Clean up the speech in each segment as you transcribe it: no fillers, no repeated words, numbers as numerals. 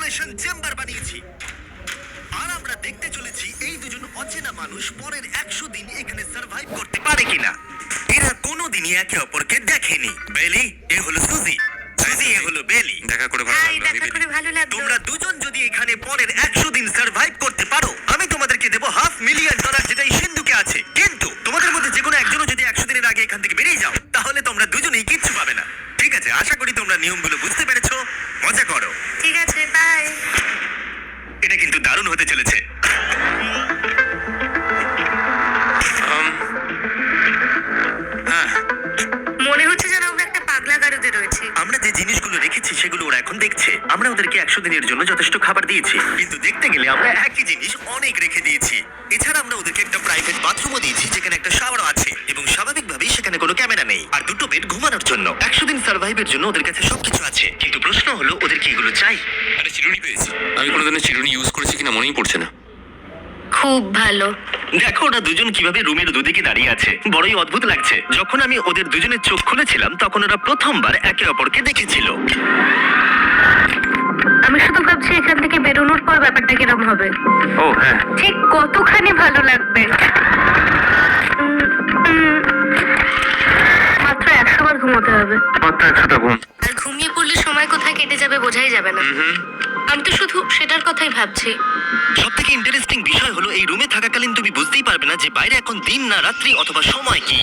Isolation chamber বানিয়েছি। আর আমরা দেখতে চলেছি এই দুজন অচেনা মানুষ পরের 100 দিন এখানে সার্ভাইভ করতে পারে কিনা। এরা কোনোদিনই একে অপরকে দেখেনি। বেলি, এ হলো সুজি। সুজি, এ হলো বেলি। দেখা করে ভালো হাই, লাগলো। দেখা করে ভালো লাগলো। তোমরা দুজন যদি এখানে পরের 100 দিন সার্ভাইভ করতে পারো, আমি তোমাদেরকে দেবো $500,000, যেটা এই সিন্ধুকে আছে। কিন্তু তোমাদের মধ্যে যে কোনো একজনও যদি 100 দিনের আগে এখান থেকে বেরিয়ে যাও, তাহলে তোমরা দুজনেই কিচ্ছু পাবে না। ঠিক আছে, আশা করি তোমরা নিয়মগুলো বুঝতে পেরেছো। মজা করো। ঠিক আছে, বাই। এটা কিন্তু দারুণ হতে চলেছে। হ্যাঁ, মনে হচ্ছে যেন আমরা একটা পাগলা গারদে রয়েছি। আমরা যে জিনিসগুলো রেখেছি সেগুলো ওরা এখন দেখছে। আমরা ওদেরকে 100 দিনের জন্য যথেষ্ট খাবার দিয়েছি, কিন্তু দেখতে গেলে আমরা একই জিনিস অনেক রেখে দিয়েছি। এছাড়া আমরা ওদেরকে একটা প্রাইভেট বাথরুমও দিয়েছি, যেখানে একটা শাওয়ারও আছে, এবং স্বাভাবিকভাবেই সেখানে কোনো ক্যামেরা নেই, আর দুটো বেড ঘুমানোর জন্য। 100 দিন সার্ভাইভের জন্য ওদের কাছে সবকিছু আছে, কিন্তু প্রশ্ন হলো ওদের কি এগুলো চাই। একটা চিরুনি পেয়েছি। আমি কোনোদিনও চিরুনি ইউজ করেছি কিনা মনেই পড়ছে না। খুব ভালো। দেখো ওরা দুজন কিভাবে রুমের দুদিকে দাঁড়িয়ে আছে, বড়ই অদ্ভুত লাগছে। যখন আমি ওদের দুজনের চোখ খুলেছিলাম, তখন ওরা প্রথমবার একে অপরকে দেখেছিল। আমি শুধু ভাবছি এখান থেকে বেরোনোর পর ব্যাপারটা কিরম হবে। ও হ্যাঁ, ঠিক কতখানি ভালো লাগবে। মাত্র 100 বার ঘুমোতে হবে। মাত্র 100টা ঘুম। আর ঘুমিয়ে পড়লে সময় কোথায় কেটে যাবে বোঝাই যাবে না। আমি তো শুধু সেটার কথাই ভাবছি। সব থেকে ইন্টারেস্টিং বিষয় হলো এই রুমে থাকাকালীন তুমি বুঝতেই পারবে না যে বাইরে এখন দিন না রাত্রি অথবা সময় কি।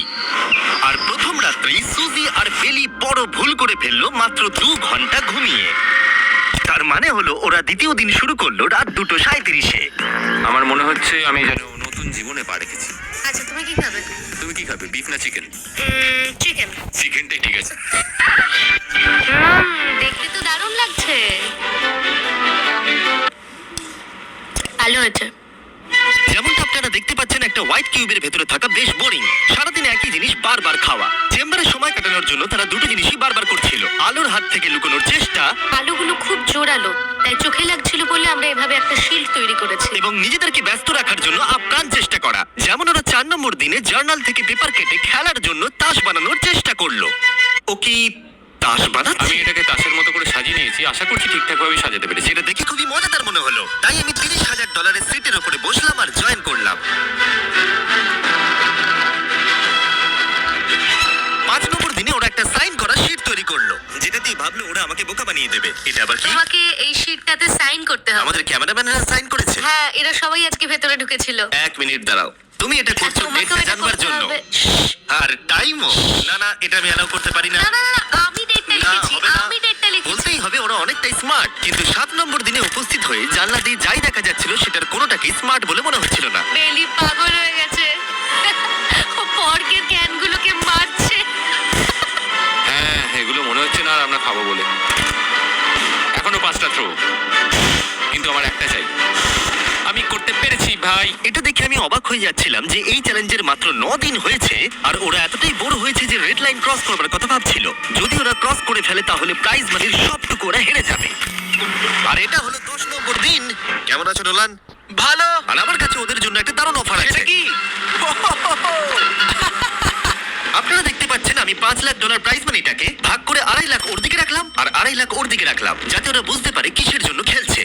আর প্রথম রাত্রেই সুজি আর বেলি বড় ভুল করে ফেললো মাত্র 2 ঘন্টা ঘুমিয়ে। তার মানে হলো ওরা দ্বিতীয় দিন শুরু করলো রাত 2:37-এ। আমার মনে হচ্ছে আমি যেন নতুন জীবনে পা রেখেছি। আচ্ছা, তুমি কি খাবে? তুমি কি খাবে, বিফ না চিকেন? চিকেন। চিকেনটাই ঠিক আছে। দেখতে তো দারুণ লাগছে। ভালো হয়েছে। যেমনটা আপনারা দেখতে পাচ্ছেন, একটা হোয়াইট কিউবের ভেতরে থাকা বেশ বোরিং। সারাদিন একই জিনিস বারবার খাওয়া। চেম্বারে সময় কাটানোর জন্য তারা দুটো জিনিসই বারবার করছিল: আলোর হাত থেকে লুকোনোর চেষ্টা, আলুগুলো খুব জোরালো, তাই চোখে লাগছিল বলে আমরা এভাবে একটা শিল্ড তৈরি করেছি। এবং নিজেদেরকে ব্যস্ত রাখার জন্য আপ্রাণ চেষ্টা করা। যেমন ওরা 4 নম্বর দিনে জার্নাল থেকে পেপার কেটে খেলার জন্য তাস বানানোর চেষ্টা করলো। ও কি তাস বানাচ্ছে? আমি এটাকে তাসের মতো করে সাজিয়ে নিয়েছি, আশা করছি ঠিকঠাক ভাবে সাজাতে পেরেছি। সেটা দেখে খুবই মজাদার মনে হলো, তাই আমি $30,000 সিটের উপরে বসলাম আর জয়েন করলাম। 5 নম্বর দিনে ওরা একটা সাইন করা শীট তৈরি করলো, যেটাতেই ভাবলো ওরা আমাকে বোকা বানিয়ে দেবে। এটা আবার কি? তোমাকে এই শিটটাতে সাইন করতে হবে। আমাদের ক্যামেরাম্যানরা সাইন করেছে। হ্যাঁ, এরা সবাই আজকে ভেতরে ঢুকেছিল। 1 মিনিট দাঁড়াও, তুমি এটা করছো তোমাকেও ডেটটা এটা জানবার করতে জন্য? হবে। আর টাইমও? না না, এটা আমি অ্যালাউ করতে পারি না। না না না, আমি ডেটটা না, লিখেছি। হবে না। আমি ডেটটা লিখেছি। বলতেই হবে ওরা অনেকটাই স্মার্ট, কিন্তু 7 নম্বর দিনে উপস্থিত হয়ে জানলা দিয়ে যাই দেখা যাচ্ছিল সেটার কোনোটাকেই স্মার্ট বলে মনে হচ্ছিল না। বেলি পাগল হয়ে গেছে। ও পর্কের ক্যানগুলোকে মারছে। হ্যাঁ, এগুলো মনে হচ্ছে না আর আমরা খাবো বলে। এখনো 5টা থ্রো, কিন্তু আমার একটা চাই। আমি করতে পেরেছি ভাই। এটা দেখে আমি অবাক হয়ে যাচ্ছিলাম যে এই চ্যালেঞ্জের মাত্র 9 দিন হয়েছে, আর ওরা এতটাই বোর হয়েছে যে রেড লাইন ক্রস করবার কথা ভাবছিল। যদি ওরা ক্রস করে ফেলে তাহলে প্রাইজ মানির সবটুকু ওরা হেরে যাবে। আর এটা হলো 10 নম্বর দিন। কেমন আছো নোলান? ভালো। আর আমার কাছে ওদের জন্য একটা দারুণ অফার আছে। সেটা কি? আপনারা দেখতে পাচ্ছেন আমি $5 লাখ প্রাইজ মানিটাকে ভাগ করে 2.5 লাখ ওর দিকে রাখলাম আর 2.5 লাখ ওর দিকে রাখলাম, যাতে ওরা বুঝতে পারে কিসের জন্য খেলছে।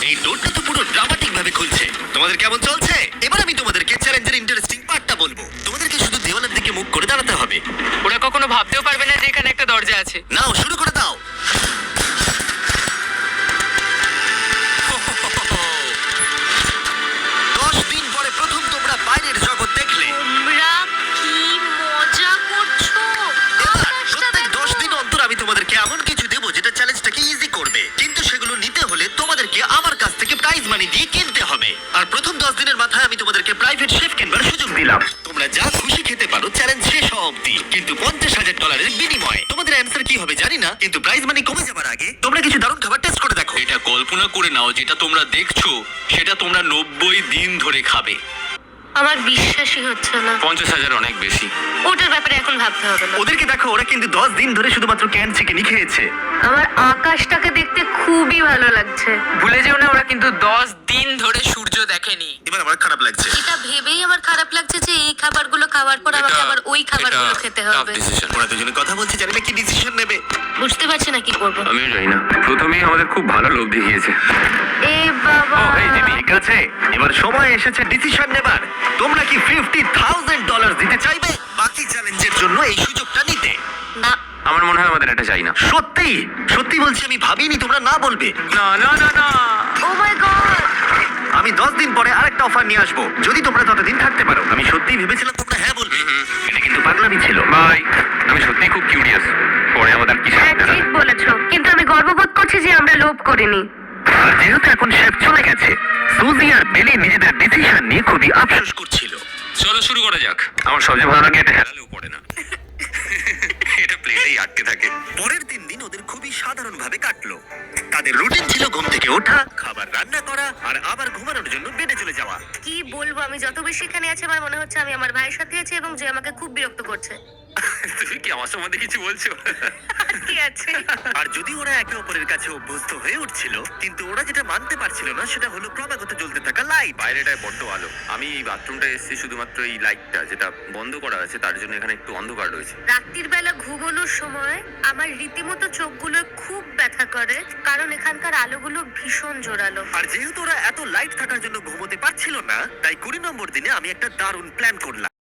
এই ডোরটা তো পুরো ড্রামাটিক ভাবে খুলছে। তোমাদের কেমন চলছে? এবার আমি তোমাদেরকে চ্যালেঞ্জের ইন্টারেস্টিং পার্টটা বলবো। তোমাদেরকে শুধু দেওয়ালের দিকে মুখ করে দাঁড়াতে হবে। ওরা কখনো ভাবতেও পারবে না যে এখানে একটা দরজা আছে। নাও, শুরু করে দাও। 10 দিন পরে প্রথম তোমরা বাইরের জগৎ দেখলে। তোমরা কি মজা করছো? এবার আকাশটা প্রত্যেক দেখো। 10 দিন অন্তর আমি তোমাদেরকে এমন কিছু দেবো যেটা চ্যালেঞ্জটাকে ইজি করবে, কিন্তু সেগুলো নিতে হলে তোমাদেরকে আমার কাছ থেকে প্রাইজ মানি দিয়ে কিনতে হবে। আর প্রথম 10 দিনের মাথায় আমি তোমাদেরকে প্রাইভেট শেফ কিনবার সুযোগ দিলাম। তোমরা যা খুশি খেতে পারো চ্যালেঞ্জ শেষ হওয়া অবধি, কিন্তু $50,000 বিনিময়ে। তোমাদের অ্যান্সার কি হবে জানি না, কিন্তু প্রাইজ মানি কমে যাবার আগে তোমরা কিছু দারুণ খাবার টেস্ট করে দেখো। এটা কল্পনা করে নাও, যেটা তোমরা দেখছো সেটা তোমরা 90 দিন ধরে খাবে। আমার বিশ্বাসই হচ্ছে না। 50,000 অনেক বেশি। ওটার ব্যাপারে এখন ভাবতে হবে না। ওদেরকে দেখো, ওরা কিন্তু 10 দিন ধরে শুধুমাত্র ক্যান চিকেনই খেয়েছে। আমার আকাশটাকে দেখতে খুবই ভালো লাগছে। ভুলে যেও না ওরা কিন্তু 10 দিন ধরে সূর্য দেখেনি। এবার আমার খারাপ লাগছে। এটা ভেবেই আমার খারাপ লাগছে যে এই খাবারগুলো খাওয়ার পর আমাকে আবার ওই খাবারগুলো খেতে হবে। ওরা দুজনে কথা বলছে, জানি না কি ডিসিশন নেবে। বুঝতে পারছি না কি করবো। আমিও জানি না, প্রথমেই আমাদের খুব ভালো লোভ দেখিয়েছে। এ বাবা, ঠিক আছে, এবার সময় এসেছে ডিসিশন নেবার। তোমরা কি $50,000 দিতে চাইবে বাকি চ্যালেঞ্জের জন্য এই সুযোগটা নিতে? না আমার মনে হয় আমাদের এটা চাই না। সত্যি সত্যি বলছি, আমি ভাবিনি তোমরা না বলবে। না না না না, ও মাই গড, আমি 10 দিন পরে আরেকটা অফার নিয়ে আসবো, যদি তোমরা ততদিন থাকতে পারো। আমি সত্যিই ভেবেছিলাম তোমরা হ্যাঁ বলবে। এটা কিন্তু পাগলামি ছিল। ভাই আমি সত্যিই খুব কিউরিয়াস, পরে আমাদের কি হ্যাঁ সাথে ঠিক বলেছো, কিন্তু আমি গর্ববোধ করছি যে আমরা লোভ করিনি। আর যেহেতু এখন শেফ চলে গেছে, সুজি আর বেলি নিজেদের ডিসিশন নিয়ে খুবই আফসোস করছিল। চলো শুরু করা যাক। আমার সবচেয়ে ভালো লাগে এটা হেলালেও পড়ে না, এটা প্লেটেই আটকে থাকে। পরের 3 দিন ওদের খুবই সাধারণভাবে কাটলো। তাদের রুটিন ছিল ঘুম থেকে ওঠা, খাবার রান্না করা আর আবার ঘুমানোর জন্য বেডে চলে যাওয়া। কি বলবো, আমি যত বেশি এখানে আছি আমার মনে হচ্ছে আমি আমার ভাইয়ের সাথে আছি এবং যে আমাকে খুব বিরক্ত করছে। তুমি কি আমার সম্বন্ধে কিছু বলছো? কি আছে? আর যদি ওরা একে অপরের কাছে অভ্যস্ত হয়ে উঠছিল, কিন্তু ওরা যেটা মানতে পারছিল না সেটা হলো ক্রমাগত জ্বলতে থাকা লাইট। বাইরেটায় বড্ড আলো, আমি এই বাথরুমটা এসেছি শুধুমাত্র এই লাইটটা যেটা বন্ধ করা আছে তার জন্য এখানে একটু অন্ধকার রয়েছে। রাত্রির বেলা ঘুমানোর সময় আমার রীতিমতো চোখগুলো খুব ব্যথা করে, কারণ এখানকার আলোগুলো ভীষণ জোরালো। আর যেহেতু ওরা এত লাইট থাকার জন্য ঘুমোতে পারছিল না, তাই 20 নম্বর দিনে আমি একটা দারুণ প্ল্যান করলাম।